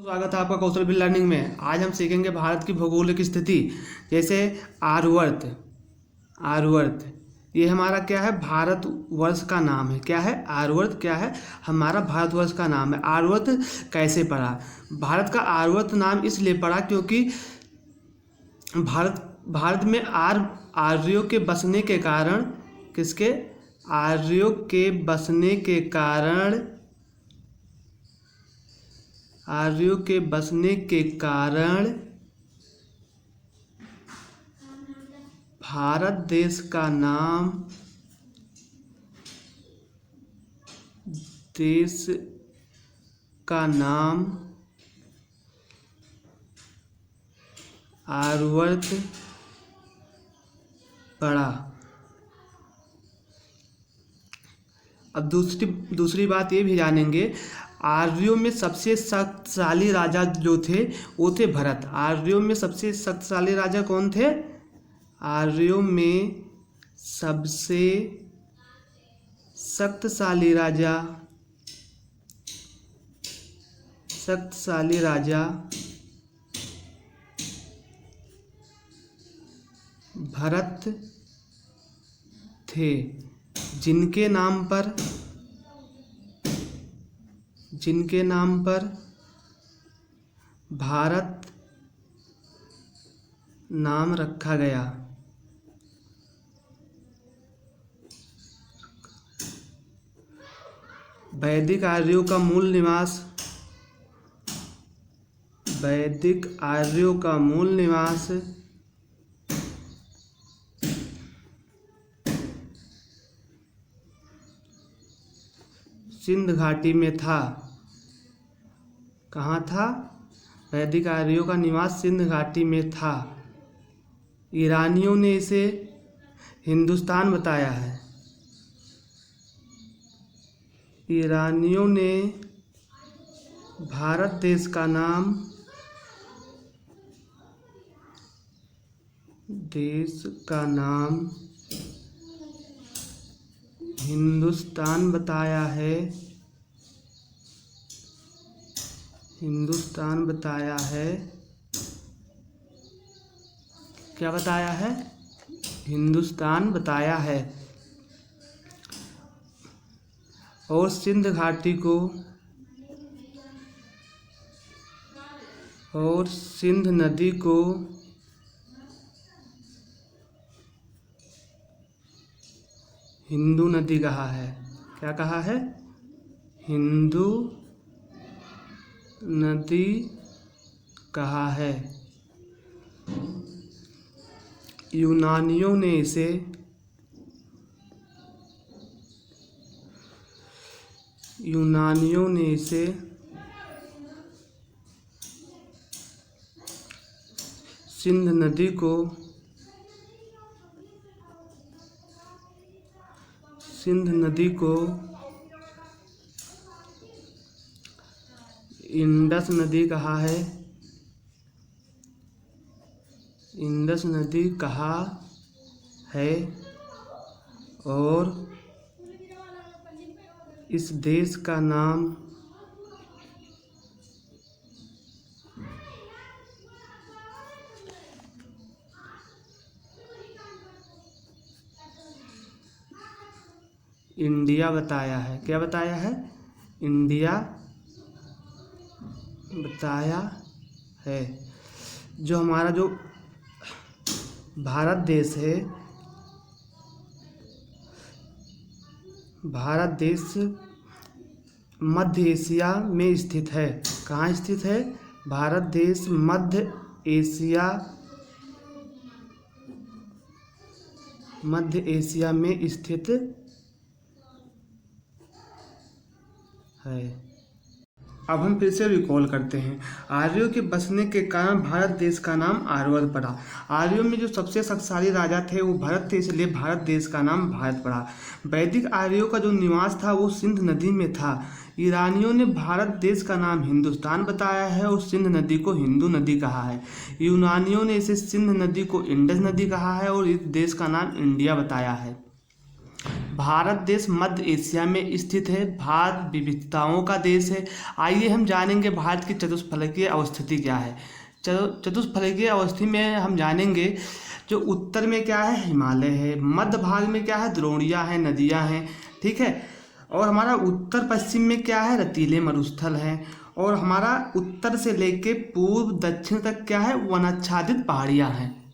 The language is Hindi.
स्वागत है आपका कौशल विद लर्निंग में। आज हम सीखेंगे भारत की भौगोलिक स्थिति। जैसे आर्यवर्त। आर्यवर्त ये हमारा क्या है, भारतवर्ष का नाम है। क्या है आर्यवर्त, क्या है हमारा भारतवर्ष का नाम है। आर्यवर्त कैसे पड़ा? भारत का आर्यवर्त नाम इसलिए पड़ा क्योंकि भारत में आर्यों के बसने के कारण, किसके? आर्यों के बसने के कारण, आर्यों के बसने के कारण भारत देश का नाम, देश का नाम आर्यवर्त पड़ा। अब दूसरी बात ये भी जानेंगे, आर्यों में सबसे शक्तिशाली राजा जो थे वो थे भरत। आर्यों में सबसे शक्तिशाली राजा कौन थे? आर्यों में सबसे शक्तिशाली राजा भरत थे, जिनके नाम पर भारत नाम रखा गया। वैदिक आर्यों का मूल निवास सिंध घाटी में था। कहाँ था? वैदिक आर्यों का निवास सिंध घाटी में था। ईरानियों ने इसे हिंदुस्तान बताया है। ईरानियों ने भारत देश का नाम हिंदुस्तान बताया है। क्या बताया है? हिंदुस्तान बताया है। और सिंध घाटी को और सिंध नदी को हिंदू नदी कहा है। क्या कहा है? हिंदू नदी कहा है। यूनानियों ने इसे सिंध नदी को इंडस नदी कहा है। और इस देश का नाम इंडिया बताया है। क्या बताया है? इंडिया बताया है। जो हमारा जो भारत देश है, भारत देश मध्य एशिया में स्थित है। कहाँ स्थित है? भारत देश मध्य एशिया में स्थित है। अब हम फिर से रिकॉल करते हैं। आर्यों के बसने के कारण भारत देश का नाम आर्यवर्त पड़ा। आर्यों में जो सबसे शक्तिशाली राजा थे वो भरत थे, इसलिए भारत देश का नाम भारत पड़ा। वैदिक आर्यों का जो निवास था वो सिंध नदी में था। ईरानियों ने भारत देश का नाम हिंदुस्तान बताया है और सिंध नदी को हिंदू नदी कहा है। यूनानियों ने इसे सिंध नदी को इंडस नदी कहा है और इस देश का नाम इंडिया बताया है। भारत देश मध्य एशिया में स्थित है। भारत विविधताओं का देश है। आइए हम जानेंगे भारत की चतुष्फलकीय अवस्थिति क्या है। चतुष्फलकीय अवस्थिति में हम जानेंगे जो उत्तर में क्या है, हिमालय है, मध्य भाग में क्या है, द्रोणियाँ हैं, नदियाँ हैं, ठीक है। और हमारा उत्तर पश्चिम में क्या है, रेतीले मरुस्थल हैं। और हमारा उत्तर से लेके पूर्व दक्षिण तक क्या है, वनाच्छादित पहाड़ियाँ हैं।